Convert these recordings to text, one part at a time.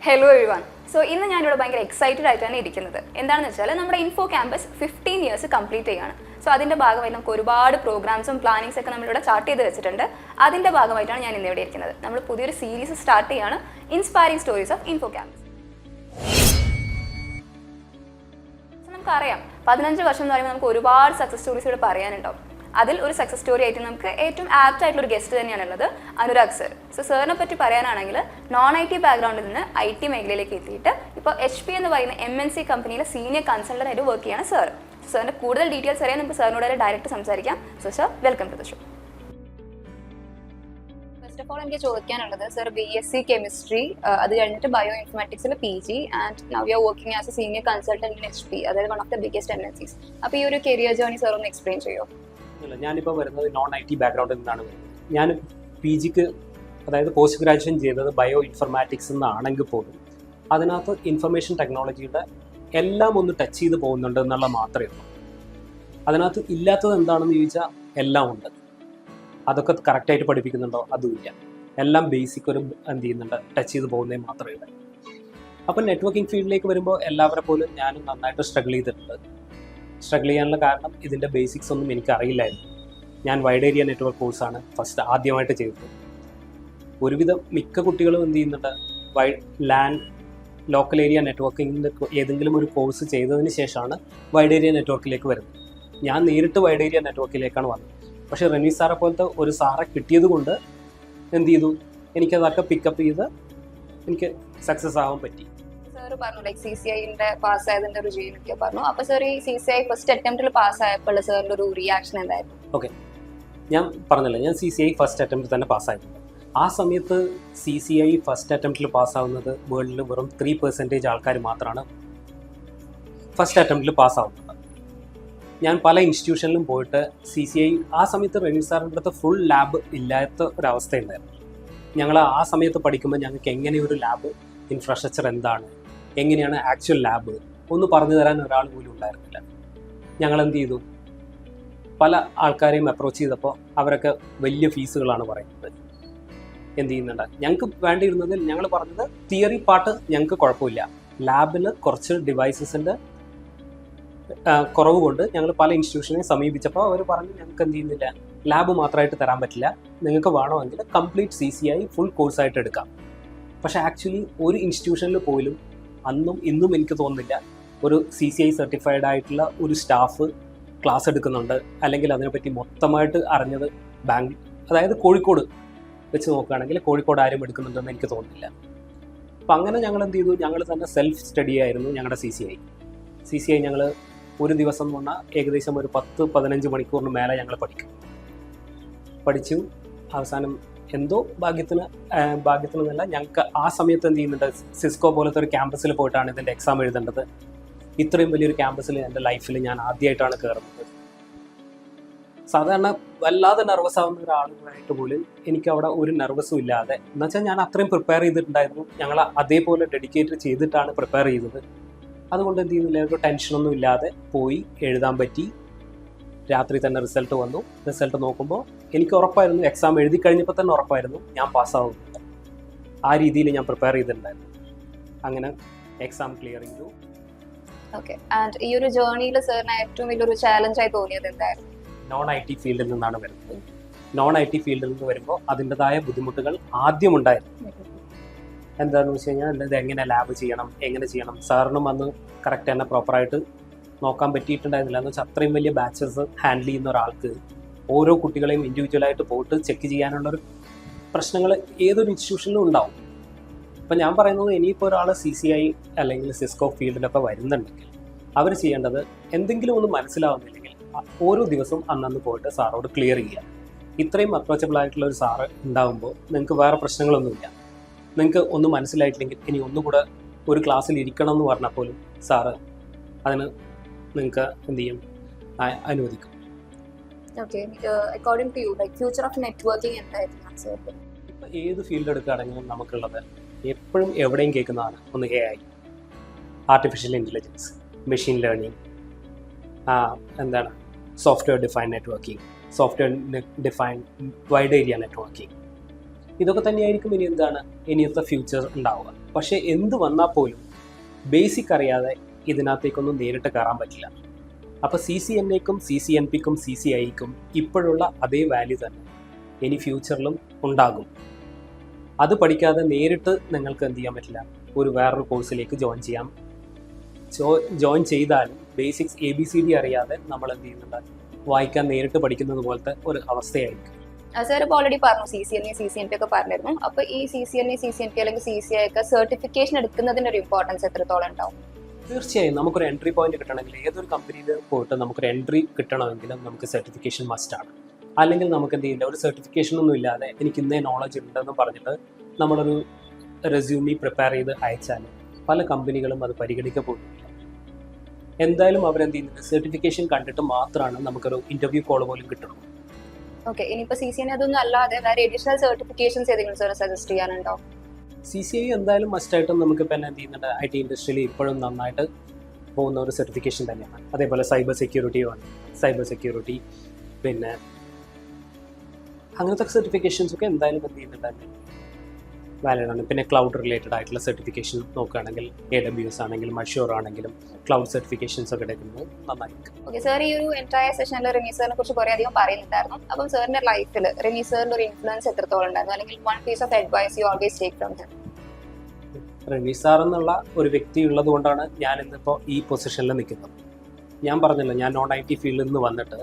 Hello everyone. So ഇന്ന് ഞാനിവിടെ ഭയങ്കര എക്സൈറ്റഡ് ആയിട്ടാണ് ഇരിക്കുന്നത്. എന്താണെന്ന് വെച്ചാൽ നമ്മുടെ ഇൻഫോ ക്യാമ്പസ് 15 ഇയേഴ്സ് കംപ്ലീറ്റ് ചെയ്യാണ്. സോ അതിൻ്റെ ഭാഗമായി നമുക്ക് ഒരുപാട് പ്രോഗ്രാംസും പ്ലാനിങ്സ് ഒക്കെ നമ്മളിവിടെ ചാർട്ട് ചെയ്ത് വെച്ചിട്ടുണ്ട്. അതിൻ്റെ ഭാഗമായിട്ടാണ് ഞാൻ ഇന്ന് ഇവിടെ ഇരിക്കുന്നത്. നമ്മൾ പുതിയൊരു സീരീസ് സ്റ്റാർട്ട് ചെയ്യാണ്, inspiring stories of info campus. നമുക്കറിയാം 15 വർഷം എന്ന് പറയുമ്പോൾ നമുക്ക് ഒരുപാട് സക്സസ് സ്റ്റോറീസ് ഇവിടെ പറയാനുണ്ടാവും. അതിൽ ഒരു സക്സസ് സ്റ്റോറി ആയിട്ട് നമുക്ക് ഏറ്റവും ആപ്റ്റ് ആയിട്ടുള്ള ഒരു ഗസ്റ്റ് തന്നെയാണുള്ളത്, അനുരാഗ് സർ. സോ സാറിനെ പറ്റി പറയാനാണെങ്കിൽ നോൺ IT ബാക്ക്ഗ്രൗണ്ടിൽ നിന്ന് IT മേഖലയിലേക്ക് എത്തിയിട്ട് ഇപ്പോൾ HP എന്ന് പറയുന്ന MNC കമ്പനിയിലെ സീനിയർ കൺസൾട്ടൻ്റ് ആയിട്ട് വർക്ക് ചെയ്യാണ് സാർ. സാറിൻ്റെ കൂടുതൽ ഡീറ്റെയിൽസ് അറിയാൻ നമുക്ക് സാറിനോട് ഡയറക്റ്റ് സംസാരിക്കാം. So sir, welcome to the show. First of all എനിക്ക് ചോദിക്കാനുള്ളത്, സർ BSc കെമിസ്ട്രി, അത് കഴിഞ്ഞിട്ട് ബയോ ഇൻഫർമാറ്റിക്സിൽ PG and now you are working as a senior consultant in HP, അതായത് one of the biggest MNCs. അപ്പോൾ ഈ ഒരു കരിയർ ജേർണി സാർ ഒന്ന് എക്സ്പ്ലെയിൻ ചെയ്യുമോ? ഞാനിപ്പോൾ വരുന്നത് നോൺ IT ബാക്ക്ഗ്രൗണ്ടിൽ നിന്നാണ് വരുന്നത്. ഞാൻ PGക്ക് അതായത് പോസ്റ്റ് ഗ്രാജുവേഷൻ ചെയ്തത് ബയോ ഇൻഫർമാറ്റിക്സ് എന്നാണെങ്കിൽ പോലും അതിനകത്ത് ഇൻഫർമേഷൻ ടെക്നോളജിയുടെ എല്ലാം ഒന്ന് ടച്ച് ചെയ്ത് പോകുന്നുണ്ട് എന്നുള്ള മാത്രമേ ഉള്ളൂ. അതിനകത്ത് ഇല്ലാത്തത് എന്താണെന്ന് ചോദിച്ചാൽ എല്ലാം ഉണ്ട്. അതൊക്കെ കറക്റ്റായിട്ട് പഠിപ്പിക്കുന്നുണ്ടോ? അതുമില്ല. എല്ലാം ബേസിക് ഒരു എന്ത് ചെയ്യുന്നുണ്ട്, ടച്ച് ചെയ്ത് പോകുന്നേ മാത്രമേ ഉള്ളൂ. അപ്പം നെറ്റ്വർക്കിംഗ് ഫീൽഡിലേക്ക് വരുമ്പോൾ എല്ലാവരെ പോലും ഞാനും നന്നായിട്ട് സ്ട്രഗിൾ ചെയ്തിട്ടുണ്ട്. സ്ട്രഗിൾ ചെയ്യാനുള്ള കാരണം ഇതിൻ്റെ ബേസിക്സ് ഒന്നും എനിക്ക് അറിയില്ലായിരുന്നു. ഞാൻ വൈഡ് ഏരിയ നെറ്റ്വർക്ക് കോഴ്സാണ് ഫസ്റ്റ് ആദ്യമായിട്ട് ചെയ്തത്. ഒരുവിധം മിക്ക കുട്ടികളും എന്ത് ചെയ്യുന്നുണ്ട്, ലോക്കൽ ഏരിയ നെറ്റ്വർക്കിങ്ങിൻ്റെ ഏതെങ്കിലും ഒരു കോഴ്സ് ചെയ്തതിന് ശേഷമാണ് വൈഡ് ഏരിയ നെറ്റ്വർക്കിലേക്ക് വരുന്നത്. ഞാൻ നേരിട്ട് വൈഡ് ഏരിയ നെറ്റ്വർക്കിലേക്കാണ് വന്നത്. പക്ഷേ റെനി സാറെ പോലത്തെ ഒരു സാറെ കിട്ടിയത് കൊണ്ട് എന്ത് ചെയ്തു, എനിക്കതൊക്കെ പിക്കപ്പ് ചെയ്ത് എനിക്ക് സക്സസ് ആവാൻ പറ്റി. പറഞ്ഞു ലൈക്ക് CCIന്റെ പാസ്സായതിന്റെ ഒരു ജീവനൊക്കെ പറഞ്ഞു. അപ്പൊ സാർ ഈ CCI ഫസ്റ്റ് അറ്റംപ്റ്റിൽ പാസ്സായപ്പോൾ സാറിന്റെ ഒരു റിയാക്ഷൻ എന്തായിരുന്നു? ഓക്കെ, ഞാൻ പറഞ്ഞല്ലോ, ഞാൻ CCI ഫസ്റ്റ് അറ്റംപ്റ്റ് തന്നെ പാസ്സായിട്ടുണ്ട്. ആ സമയത്ത് CCI ഫസ്റ്റ് അറ്റംപ്റ്റിൽ പാസ്സാവുന്നത് വേൾഡിൽ വെറും 3% ആൾക്കാർ മാത്രമാണ് ഫസ്റ്റ് അറ്റംപ്റ്റിൽ പാസ്സാവുന്നത്. ഞാൻ പല ഇൻസ്റ്റിറ്റ്യൂഷനിലും പോയിട്ട് CCI ആ സമയത്ത് റെനി സാറിൻ്റെ അടുത്ത് ഫുൾ ലാബ് ഇല്ലാത്ത ഒരവസ്ഥയുണ്ടായിരുന്നു. ഞങ്ങൾ ആ സമയത്ത് പഠിക്കുമ്പോൾ ഞങ്ങൾക്ക് എങ്ങനെ ഒരു ലാബ് ഇൻഫ്രാസ്ട്രക്ചർ എന്താണ്, എങ്ങനെയാണ് ആക്ച്വൽ ലാബ് ഒന്ന് പറഞ്ഞു തരാൻ ഒരാൾ പോലും ഉണ്ടായിരുന്നില്ല. ഞങ്ങൾ എന്ത് ചെയ്തു, പല ആൾക്കാരെയും അപ്രോച്ച് ചെയ്തപ്പോൾ അവരൊക്കെ വലിയ ഫീസുകളാണ് പറയുന്നത്. എന്ത് ചെയ്യുന്നുണ്ട്, ഞങ്ങൾക്ക് വേണ്ടിയിരുന്നത്, ഞങ്ങൾ പറഞ്ഞത് തിയറി പാർട്ട് ഞങ്ങൾക്ക് കുഴപ്പമില്ല, ലാബിൽ കുറച്ച് ഡിവൈസസിൻ്റെ കുറവ് കൊണ്ട് ഞങ്ങൾ പല ഇൻസ്റ്റിറ്റ്യൂഷനെ സമീപിച്ചപ്പോൾ അവർ പറഞ്ഞു ഞങ്ങൾക്ക് എന്ത് ചെയ്യുന്നില്ല, ലാബ് മാത്രമായിട്ട് തരാൻ പറ്റില്ല, നിങ്ങൾക്ക് വേണമെങ്കിൽ കംപ്ലീറ്റ് CCI ഫുൾ കോഴ്സായിട്ട് എടുക്കാം. പക്ഷേ ആക്ച്വലി ഒരു ഇൻസ്റ്റിറ്റ്യൂഷനിൽ പോലും അന്നും ഇന്നും എനിക്ക് തോന്നുന്നില്ല ഒരു CCI സർട്ടിഫൈഡ് ആയിട്ടുള്ള ഒരു സ്റ്റാഫ് ക്ലാസ് എടുക്കുന്നുണ്ട്, അല്ലെങ്കിൽ അതിനെപ്പറ്റി മൊത്തമായിട്ട് അറിഞ്ഞത് അതായത് കോഴിക്കോട് വെച്ച് നോക്കുകയാണെങ്കിൽ കോഴിക്കോട് ആരും എടുക്കുന്നുണ്ടെന്ന് എനിക്ക് തോന്നുന്നില്ല. അപ്പം അങ്ങനെ ഞങ്ങൾ എന്ത് ചെയ്തു, ഞങ്ങൾ തന്നെ സെൽഫ് സ്റ്റഡി ആയിരുന്നു ഞങ്ങളുടെ CCI ഞങ്ങൾ ഒരു ദിവസം എന്ന് പറഞ്ഞാൽ ഏകദേശം ഒരു 10-15 മണിക്കൂറിന് മേലെ ഞങ്ങൾ പഠിച്ചു. അവസാനം എന്തോ ഭാഗ്യത്തിനെന്നല്ല, ഞങ്ങൾക്ക് ആ സമയത്ത് എന്ത് ചെയ്യുന്നുണ്ട്, സിസ്കോ പോലത്തെ ഒരു ക്യാമ്പസിൽ പോയിട്ടാണ് ഇതിൻ്റെ എക്സാം എഴുതേണ്ടത്. ഇത്രയും വലിയൊരു ക്യാമ്പസിൽ എൻ്റെ ലൈഫിൽ ഞാൻ ആദ്യമായിട്ടാണ് കയറുന്നത്. സാധാരണ വല്ലാതെ നെർവസ് ആവുന്ന ഒരാളുമായിട്ട് പോലും എനിക്ക് അവിടെ ഒരു നെർവസും ഇല്ലാതെ, എന്നുവെച്ചാൽ ഞാൻ അത്രയും പ്രിപ്പയർ ചെയ്തിട്ടുണ്ടായിരുന്നു. ഞങ്ങൾ അതേപോലെ ഡെഡിക്കേറ്റ് ചെയ്തിട്ടാണ് പ്രിപ്പയർ ചെയ്തത്. അതുകൊണ്ട് എന്ത് ചെയ്യുന്നില്ല, ഒരു ടെൻഷനൊന്നും ഇല്ലാതെ പോയി എഴുതാൻ പറ്റി. രാത്രി തന്നെ റിസൾട്ട് വന്നു. റിസൾട്ട് നോക്കുമ്പോൾ എനിക്ക് ഉറപ്പായിരുന്നു, എക്സാം എഴുതി കഴിഞ്ഞപ്പോൾ തന്നെ ഉറപ്പായിരുന്നു ഞാൻ പാസ്സാവുന്നുണ്ട്. ആ രീതിയിൽ ഞാൻ പ്രിപ്പയർ ചെയ്തിട്ടുണ്ടായിരുന്നു. അങ്ങനെ എക്സാം ക്ലിയർ ചെയ്തു. ഓക്കെ, ആൻഡ് ഈ ഒരു ജേർണിയിൽ സാറിന് ഏറ്റവും വലിയൊരു ചാലഞ്ചായി തോന്നിയത് എന്തായിരുന്നു? നോൺ IT ഫീൽഡിൽ നിന്നാണ് വരുന്നത്. നോൺ IT ഫീൽഡിൽ നിന്ന് വരുമ്പോൾ അതിൻ്റെതായ ബുദ്ധിമുട്ടുകൾ ആദ്യം ഉണ്ടായിരുന്നു. എന്താണെന്ന് വെച്ച് കഴിഞ്ഞാൽ, ഇത് എങ്ങനെ ലാബ് ചെയ്യണം, എങ്ങനെ ചെയ്യണം, സാറിനും അന്ന് കറക്റ്റ് തന്നെ പ്രോപ്പറായിട്ട് നോക്കാൻ പറ്റിയിട്ടുണ്ടായിരുന്നില്ല. എന്ന് വെച്ചാൽ അത്രയും വലിയ ബാച്ചസ് ഹാൻഡിൽ ചെയ്യുന്ന ഒരാൾക്ക് ഓരോ കുട്ടികളെയും ഇൻഡിവിജ്വലായിട്ട് പോയിട്ട് ചെക്ക് ചെയ്യാനുള്ളൊരു പ്രശ്നങ്ങൾ ഏതൊരു ഇൻസ്റ്റിറ്റ്യൂഷനിലും ഉണ്ടാവും. അപ്പം ഞാൻ പറയുന്നത്, ഇനിയിപ്പോൾ ഒരാൾ CCI അല്ലെങ്കിൽ സിസ്കോ ഫീൽഡിലൊക്കെ വരുന്നുണ്ടെങ്കിൽ അവർ ചെയ്യേണ്ടത്, എന്തെങ്കിലും ഒന്ന് മനസ്സിലാവുന്നില്ലെങ്കിൽ ഓരോ ദിവസവും അന്നന്ന് പോയിട്ട് സാറോട് ക്ലിയർ ചെയ്യുക. ഇത്രയും അപ്രോച്ചബിൾ ആയിട്ടുള്ള ഒരു സാറ് ഉണ്ടാകുമ്പോൾ നിങ്ങൾക്ക് വേറെ പ്രശ്നങ്ങളൊന്നുമില്ല. നിങ്ങൾക്ക് ഒന്നും മനസ്സിലായിട്ടില്ലെങ്കിൽ ഇനി ഒന്നുകൂടെ ഒരു ക്ലാസ്സിൽ ഇരിക്കണം എന്ന് പറഞ്ഞാൽ പോലും സാറ് അതിന് നിങ്ങൾക്ക് എന്ത് ചെയ്യും, അനുവദിക്കും. According to you, like future of networking എന്തായിരുന്നു? ഇപ്പം ഏത് ഫീൽഡ് എടുക്കുകയാണെങ്കിലും നമുക്കുള്ളത് എപ്പോഴും എവിടെയും കേൾക്കുന്നതാണ് ഒന്ന് AI, artificial intelligence, machine learning, software defined networking, software defined wide area networking. ഇതൊക്കെ തന്നെയായിരിക്കും ഇനിയത്തെ ഫ്യൂച്ചർ ഉണ്ടാവുക. പക്ഷേ എന്ത് വന്നാൽ പോലും ബേസിക് അറിയാതെ ഇതിനകത്തേക്കൊന്നും നേരിട്ട് കയറാൻ പറ്റില്ല. അപ്പോൾ CCNAക്കും CCNPക്കും CCIക്കും ഇപ്പോഴുള്ള അതേ വാല്യൂ തന്നെ ഇനി ഫ്യൂച്ചറിലും ഉണ്ടാകും. അത് പഠിക്കാതെ നേരിട്ട് നിങ്ങൾക്ക് എന്ത് ചെയ്യാൻ പറ്റില്ല, ഒരു വേറൊരു കോഴ്സിലേക്ക് ജോയിൻ ചെയ്താലും ബേസിക്സ് ABCD അറിയാതെ നമ്മൾ എന്ത് ചെയ്യുന്നുണ്ട്, വായിക്കാൻ നേരിട്ട് പഠിക്കുന്നത് പോലത്തെ ഒരു അവസ്ഥയായിരിക്കും. സാർ ഇപ്പോൾ ഓൾറെഡി പറഞ്ഞു CCNA CCNP ഒക്കെ പറഞ്ഞിരുന്നു. അപ്പോൾ ഈ CCNA CCNP അല്ലെങ്കിൽ CCI ഒക്കെ സർട്ടിഫിക്കേഷൻ എടുക്കുന്നതിൻ്റെ ഒരു ഇമ്പോർട്ടൻസ് എത്രത്തോളം ഉണ്ടാവും? തീർച്ചയായും നമുക്കൊരു എൻട്രി പോയിന്റ് കിട്ടണമെങ്കിൽ, ഏതൊരു കമ്പനിയിൽ പോയിട്ട് നമുക്കൊരു എൻട്രി കിട്ടണമെങ്കിലും നമുക്ക് സർട്ടിഫിക്കേഷൻ മസ്റ്റാണ്. അല്ലെങ്കിൽ നമുക്ക് എന്ത് ചെയ്യില്ല, ഒരു സർട്ടിഫിക്കേഷൻ ഒന്നും ഇല്ലാതെ എനിക്ക് ഇന്നേ നോളജ് ഉണ്ടെന്ന് പറഞ്ഞിട്ട് നമ്മളൊരു റെസ്യൂമി പ്രിപ്പയർ ചെയ്ത് അയച്ചാൽ പല കമ്പനികളും അത് പരിഗണിക്കപ്പെടുന്നില്ല. എന്തായാലും അവരെന്ത് ചെയ്യുന്നത്, സർട്ടിഫിക്കേഷൻ കണ്ടിട്ട് മാത്രമാണ് നമുക്കൊരു ഇൻ്റർവ്യൂ കോൾ പോലും കിട്ടുന്നത്. ഓക്കെ, ഇനിയിപ്പോൾ CCNA അതൊന്നും അല്ലാതെ വേറെ അഡീഷണൽ സർട്ടിഫിക്കേഷൻസ് ഏതെങ്കിലും സാർ സജസ്റ്റ് ചെയ്യാനുണ്ടോ? CCI എന്തായാലും മസ്റ്റായിട്ടും നമുക്കിപ്പോൾ തന്നെ എന്ത് ചെയ്യുന്നുണ്ട്, IT ഇൻഡസ്ട്രിയിൽ ഇപ്പോഴും നന്നായിട്ട് പോകുന്ന ഒരു സർട്ടിഫിക്കേഷൻ തന്നെയാണ്. അതേപോലെ സൈബർ സെക്യൂരിറ്റി പിന്നെ അങ്ങനത്തെ സർട്ടിഫിക്കേഷൻസ് ഒക്കെ എന്തായാലും എന്ത് ചെയ്യുന്നുണ്ട്, വാലിഡ് ആണ്. പിന്നെ ക്ലൗഡ് റിലേറ്റഡ് ആയിട്ടുള്ള സർട്ടിഫിക്കേഷൻ നോക്കുകയാണെങ്കിൽ AWS ആണെങ്കിലും Azure ആണെങ്കിലും ക്ലൗഡ് സർട്ടിഫിക്കേഷൻസ് ഒക്കെ എടുക്കുന്നത് നന്നായിരിക്കും. ഓക്കെ സാർ, ഈ ഒരു എൻറ്റയർ സെഷനിൽ റിമി സാറിനെ കുറിച്ച് കുറേ അധികം പറയുന്നുണ്ടായിരുന്നു. അപ്പം സാറിന്റെ ലൈഫിൽ റിമി സാറിന്റെ ഒരു ഇൻഫ്ലുവൻസ് എത്രത്തോളം ഉണ്ടായിരുന്നു, അല്ലെങ്കിൽ one piece of advice you always take from him? Rimi sir എന്നുള്ള ഒരു വ്യക്തി ഉള്ളത് കൊണ്ടാണ് ഞാൻ ഇന്നിപ്പോൾ ഈ പൊസിഷനിൽ നിൽക്കുന്നത്. ഞാൻ പറഞ്ഞല്ലോ, ഞാൻ നോൺ IT ഫീൽഡിൽ നിന്ന് വന്നിട്ട്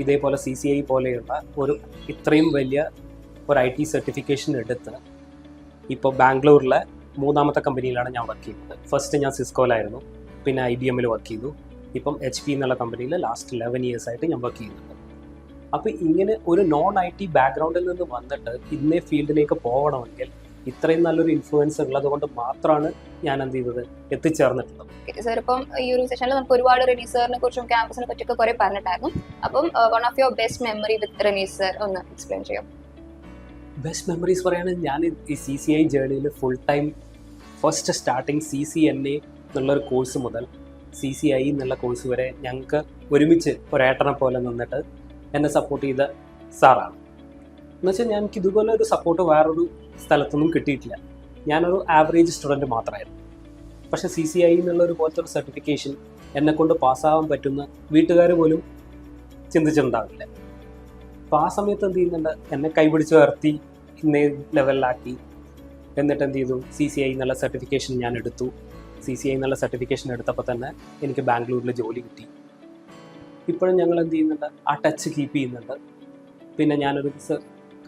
ഇതേപോലെ CCI പോലെയുള്ള ഒരു ഇത്രയും വലിയ ഒരു IT സർട്ടിഫിക്കേഷൻ എടുത്ത് ഇപ്പോൾ ബാംഗ്ലൂരിലെ 3ാമത്തെ കമ്പനിയിലാണ് ഞാൻ വർക്ക് ചെയ്യുന്നത്. ഫസ്റ്റ് ഞാൻ സിസ്കോയിലായിരുന്നു, പിന്നെ IBMൽ വർക്ക് ചെയ്തു. ഇപ്പം HP എന്നുള്ള കമ്പനിയിൽ ലാസ്റ്റ് 11 years ആയിട്ട് ഞാൻ വർക്ക് ചെയ്യുന്നുണ്ട്. അപ്പോൾ ഇങ്ങനെ ഒരു നോൺ IT ബാക്ക്ഗ്രൗണ്ടിൽ നിന്ന് വന്നിട്ട് ഇന്നേ ഫീൽഡിലേക്ക് പോകണമെങ്കിൽ ഇത്രയും നല്ലൊരു ഇൻഫ്ലുവൻസ് ഉള്ളത് കൊണ്ട് മാത്രമാണ് ഞാൻ എന്ത് ചെയ്തത്, എത്തിച്ചേർന്നിട്ടുള്ളത്. സാർ, ഇപ്പം ഈ ഒരു സെഷനിൽ നമുക്ക് ഒരുപാട് റിമി സാറിനെ കുറിച്ചും ക്യാമ്പസിനെ പറ്റിയൊക്കെ കുറേ പറഞ്ഞിട്ടായിരുന്നു. അപ്പം one of your best memory with Rimi sir ഒന്ന് എക്സ്പ്ലെയിൻ ചെയ്യാം? ബെസ്റ്റ് മെമ്മറീസ് പറയുകയാണെങ്കിൽ ഞാൻ ഈ CCI ജേർണിയിൽ full time first starting CCNA എന്നുള്ളൊരു കോഴ്സ് മുതൽ CCI എന്നുള്ള കോഴ്സ് വരെ ഞങ്ങൾക്ക് ഒരുമിച്ച് ഒരേട്ടനെ പോലെ നിന്നിട്ട് എന്നെ സപ്പോർട്ട് ചെയ്ത സാറാണ്. എന്നുവെച്ചാൽ എനിക്ക് ഇതുപോലെ ഒരു സപ്പോർട്ട് വേറൊരു സ്ഥലത്തൊന്നും കിട്ടിയിട്ടില്ല. ഞാനൊരു ആവറേജ് സ്റ്റുഡൻറ്റ് മാത്രമായിരുന്നു. പക്ഷേ CCI എന്നുള്ളൊരു പോലത്തെ ഒരു സർട്ടിഫിക്കേഷൻ എന്നെക്കൊണ്ട് പാസ്സാവാൻ പറ്റുന്ന വീട്ടുകാർ പോലും ചിന്തിച്ചിട്ടുണ്ടാവില്ല. അപ്പോൾ ആ സമയത്ത് എന്ത് ചെയ്യുന്നുണ്ട്, എന്നെ കൈപിടിച്ച് ഉയർത്തി ഇന്നേ ലെവലിലാക്കി. എന്നിട്ട് എന്ത് ചെയ്തു, CCI എന്നുള്ള സർട്ടിഫിക്കേഷൻ ഞാൻ എടുത്തു. CCI എന്നുള്ള സർട്ടിഫിക്കേഷൻ എടുത്തപ്പോൾ തന്നെ എനിക്ക് ബാംഗ്ലൂരിൽ ജോലി കിട്ടി. ഇപ്പോഴും ഞങ്ങൾ എന്ത് ചെയ്യുന്നുണ്ട്, ആ ടച്ച് കീപ്പ് ചെയ്യുന്നുണ്ട്. പിന്നെ ഞാനൊരു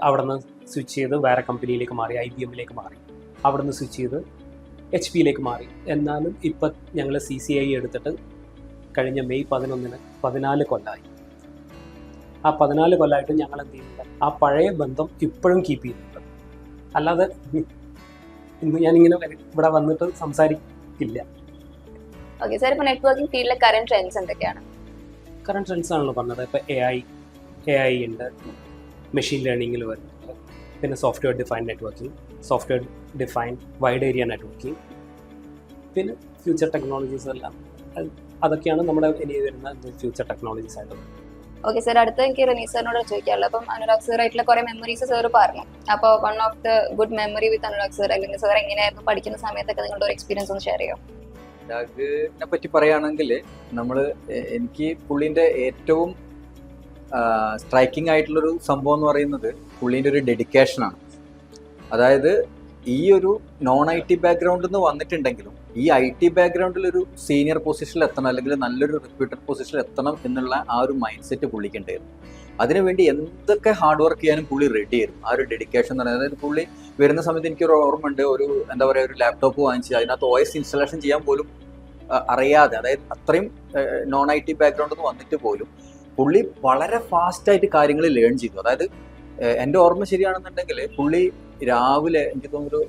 അവിടെ നിന്ന് സ്വിച്ച് ചെയ്ത് വേറെ കമ്പനിയിലേക്ക് മാറി, IBMലേക്ക് മാറി. അവിടെ നിന്ന് സ്വിച്ച് ചെയ്ത് HP മാറി. എന്നാലും ഇപ്പം ഞങ്ങൾ CCI എടുത്തിട്ട് കഴിഞ്ഞ മെയ് 11 14 കൊല്ലമായി. ആ 14 കൊല്ലമായിട്ട് ഞങ്ങൾ എന്ത് ചെയ്യുന്നുണ്ട്, ആ പഴയ ബന്ധം ഇപ്പോഴും കീപ്പ് ചെയ്യുന്നുണ്ട്. അല്ലാതെ ഇന്ന് ഞാനിങ്ങനെ ഇവിടെ വന്നിട്ട് സംസാരിക്കില്ല. ഓക്കെ സാർ, ഇപ്പോൾ നെറ്റ്വർക്കിംഗ് ഫീൽഡിലെ കറന്റ് ട്രെൻഡ്സ് എന്തൊക്കെയാണ്? കറണ്ട് ട്രെൻഡ്സ് ആണല്ലോ പറഞ്ഞത്. ഇപ്പോൾ AI ഉണ്ട്, മെഷീൻ ലേണിങ്ങിൽ വരുന്നുണ്ട്, പിന്നെ software defined networking, software defined wide area networking, പിന്നെ ഫ്യൂച്ചർ ടെക്നോളജീസ് എല്ലാം. അതൊക്കെയാണ് നമ്മുടെ ഇനി വരുന്ന ഫ്യൂച്ചർ ടെക്നോളജീസ് ആയിട്ട്. ഓക്കെ സാർ, അടുത്ത എനിക്ക് റിമി സാറിനോട് ചോദിക്കാനുള്ളത്, അപ്പം അനുരാഗ് സാർ ആയിട്ടുള്ള കുറേ മെമ്മറീസ് സാർ പറഞ്ഞു. അപ്പോൾ one of the good memory with Anurag sir, അല്ലെങ്കിൽ സാർ എങ്ങനെയായിരുന്നു പഠിക്കുന്ന സമയത്തൊക്കെ നിങ്ങളുടെ ഒരു എക്സ്പീരിയൻസ് ഒന്ന് ഷെയർ ചെയ്യാം? അനുരാഗിനെ പറ്റി പറയുകയാണെങ്കിൽ എനിക്ക് പുള്ളിൻ്റെ ഏറ്റവും സ്ട്രൈക്കിംഗ് ആയിട്ടുള്ളൊരു സംഭവം എന്ന് പറയുന്നത് പുള്ളീൻ്റെ ഒരു ഡെഡിക്കേഷനാണ്. അതായത് ഈ ഒരു നോൺ IT ബാക്ക്ഗ്രൗണ്ടിൽ നിന്ന് വന്നിട്ടുണ്ടെങ്കിലും ഈ IT ബാക്ക്ഗ്രൗണ്ടിൽ ഒരു സീനിയർ പൊസിഷനിൽ എത്തണം, അല്ലെങ്കിൽ നല്ലൊരു റിപ്യൂട്ടഡ് പൊസിഷനിൽ എത്തണം എന്നുള്ള ആ ഒരു മൈൻഡ് സെറ്റ് പുള്ളിക്കുണ്ടായിരുന്നു. അതിനുവേണ്ടി എന്തൊക്കെ ഹാർഡ് വർക്ക് ചെയ്യാനും പുള്ളി റെഡി ആയിരുന്നു. ആ ഒരു ഡെഡിക്കേഷൻ എന്ന് പറയുന്നത്, അതായത് പുള്ളി വരുന്ന സമയത്ത് എനിക്കൊരു ഓർമ്മയുണ്ട്, ഒരു എന്താ പറയുക, ഒരു ലാപ്ടോപ്പ് വാങ്ങിച്ച് അതിനകത്ത് OS ഇൻസ്റ്റലേഷൻ ചെയ്യാൻ പോലും അറിയാതെ, അതായത് അത്രയും നോൺ IT ബാക്ക്ഗ്രൗണ്ടിൽ നിന്ന് വന്നിട്ട് പോലും പുള്ളി വളരെ ഫാസ്റ്റായിട്ട് കാര്യങ്ങൾ ലേൺ ചെയ്തു. അതായത് എൻ്റെ ഓർമ്മ ശരിയാണെന്നുണ്ടെങ്കിൽ പുള്ളി രാവിലെ, എനിക്ക് തോന്നുന്നൊരു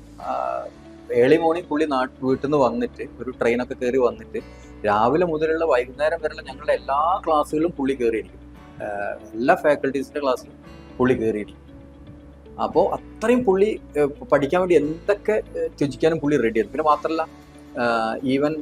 ഏർലി മോർണിംഗ് പുള്ളി വീട്ടിൽ നിന്ന് വന്നിട്ട് ഒരു ട്രെയിനൊക്കെ കയറി വന്നിട്ട് രാവിലെ മുതലുള്ള വൈകുന്നേരം വരെയുള്ള ഞങ്ങളുടെ എല്ലാ ക്ലാസ്സുകളും പുള്ളി കയറിയിരിക്കും. എല്ലാ ഫാക്കൽറ്റീസിൻ്റെ ക്ലാസ്സിലും പുള്ളി കയറിയിരിക്കും. അപ്പോൾ അത്രയും പുള്ളി പഠിക്കാൻ വേണ്ടി എന്തൊക്കെ ത്യജിക്കാനും പുള്ളി റെഡിയായിരുന്നു. പിന്നെ മാത്രമല്ല, ഈവൻ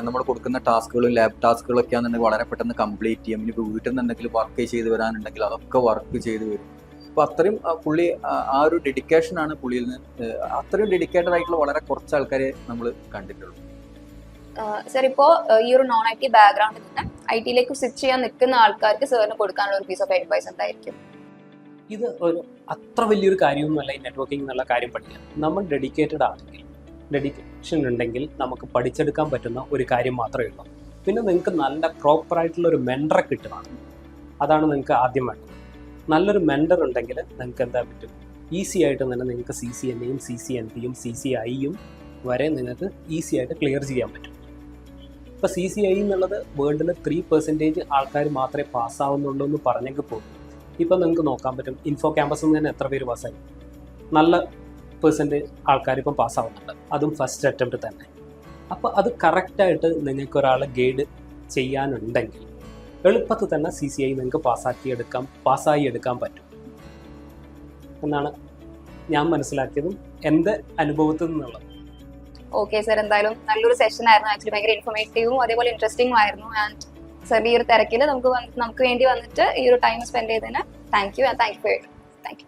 നമ്മൾ കൊടുക്കുന്ന ടാസ്കുകളും ലാബ് ടാസ്കുകളൊക്കെ ആണെന്നുണ്ടെങ്കിൽ വളരെ പെട്ടെന്ന് കംപ്ലീറ്റ് ചെയ്യും. ഇനിയിപ്പോൾ വീട്ടിൽ നിന്ന് എന്തെങ്കിലും വർക്ക് ചെയ്ത് വരാനുണ്ടെങ്കിൽ അതൊക്കെ വർക്ക് ചെയ്ത് വരും. അപ്പോൾ അത്രയും പുള്ളി ആ ഒരു ഡെഡിക്കേഷനാണ് പുള്ളിയിൽ നിന്ന് അത്രയും ഡെഡിക്കേറ്റഡ് ആയിട്ടുള്ള വളരെ കുറച്ച് ആൾക്കാരെ നമ്മൾ കണ്ടിട്ടുള്ളൂ. സർ ഇപ്പോൾ ഈ ഒരു നോൺ ഐ ടി ബാക്ക്ഗ്രൗണ്ടിൽ നിന്ന് ഐ ടിയിലേക്ക് സ്വിച്ച് ചെയ്യാൻ നിൽക്കുന്ന ആൾക്കാർക്ക് സാറിന് കൊടുക്കാനുള്ള ഒരു പീസ് ഓഫ് അഡ്വൈസ് എന്തായിരിക്കും? ഇത് ഒരു അത്ര വലിയൊരു കാര്യമൊന്നുമല്ല ഈ നെറ്റ്വർക്കിംഗ് എന്നുള്ള കാര്യം പഠിക്കാൻ. നമ്മൾ ഡെഡിക്കേറ്റഡ് ആണെങ്കിൽ, ഡെഡിക്കേഷൻ ഉണ്ടെങ്കിൽ നമുക്ക് പഠിച്ചെടുക്കാൻ പറ്റുന്ന ഒരു കാര്യം മാത്രമേ ഉള്ളൂ. പിന്നെ നിങ്ങൾക്ക് നല്ല പ്രോപ്പറായിട്ടുള്ള ഒരു മെൻറ്ററെ കിട്ടണം. അതാണ് നിങ്ങൾക്ക് ആദ്യം വേണ്ടത്. നല്ലൊരു മെൻറ്റർ ഉണ്ടെങ്കിൽ നിങ്ങൾക്ക് എന്താ പറ്റും, ഈസി ആയിട്ട് തന്നെ നിങ്ങൾക്ക് CCNA-യും CCNP-യും CCI-യും വരെ നിങ്ങൾക്ക് ഈസി ആയിട്ട് ക്ലിയർ ചെയ്യാൻ പറ്റും. ഇപ്പോൾ CCI എന്നുള്ളത് വേൾഡിൽ 3% ആൾക്കാർ മാത്രമേ പാസ്സാവുന്നുള്ളൂ എന്ന് പറഞ്ഞെങ്കിൽ പോലും ഇപ്പം നിങ്ങൾക്ക് നോക്കാൻ പറ്റും ഇൻഫോ ക്യാമ്പസിൽ നിന്ന് തന്നെ എത്ര പേര് പാസ്സായി. നല്ല പെർസെൻറ്റേജ് ആൾക്കാർ ഇപ്പം പാസ്സാവുന്നുണ്ട്, അതും ഫസ്റ്റ് അറ്റംപ്റ്റ് തന്നെ. അപ്പോൾ അത് കറക്റ്റായിട്ട് നിങ്ങൾക്ക് ഒരാളെ ഗൈഡ് ചെയ്യാനുണ്ടെങ്കിൽ എളുപ്പത്തിൽ തന്നെ CCI നിങ്ങൾക്ക് പാസ്സായി എടുക്കാൻ പറ്റും എന്നാണ് ഞാൻ മനസ്സിലാക്കിയതും എൻ്റെ അനുഭവത്തിൽ നിന്നുള്ളത്. ഓക്കെ സർ, എന്തായാലും നല്ലൊരു സെഷൻ ആയിരുന്നു. ആക്ച്വലി ഭയങ്കര ഇൻഫോർമേറ്റീവും അതേപോലെ ഇൻട്രസ്റ്റിംഗും ആയിരുന്നു. ആൻഡ് സർ ഈ ഒരു തിരക്കിൽ നമുക്ക് വേണ്ടി വന്നിട്ട് ഈ ഒരു ടൈം സ്പെൻഡ് ചെയ്തതിന് താങ്ക് യു. Thank you.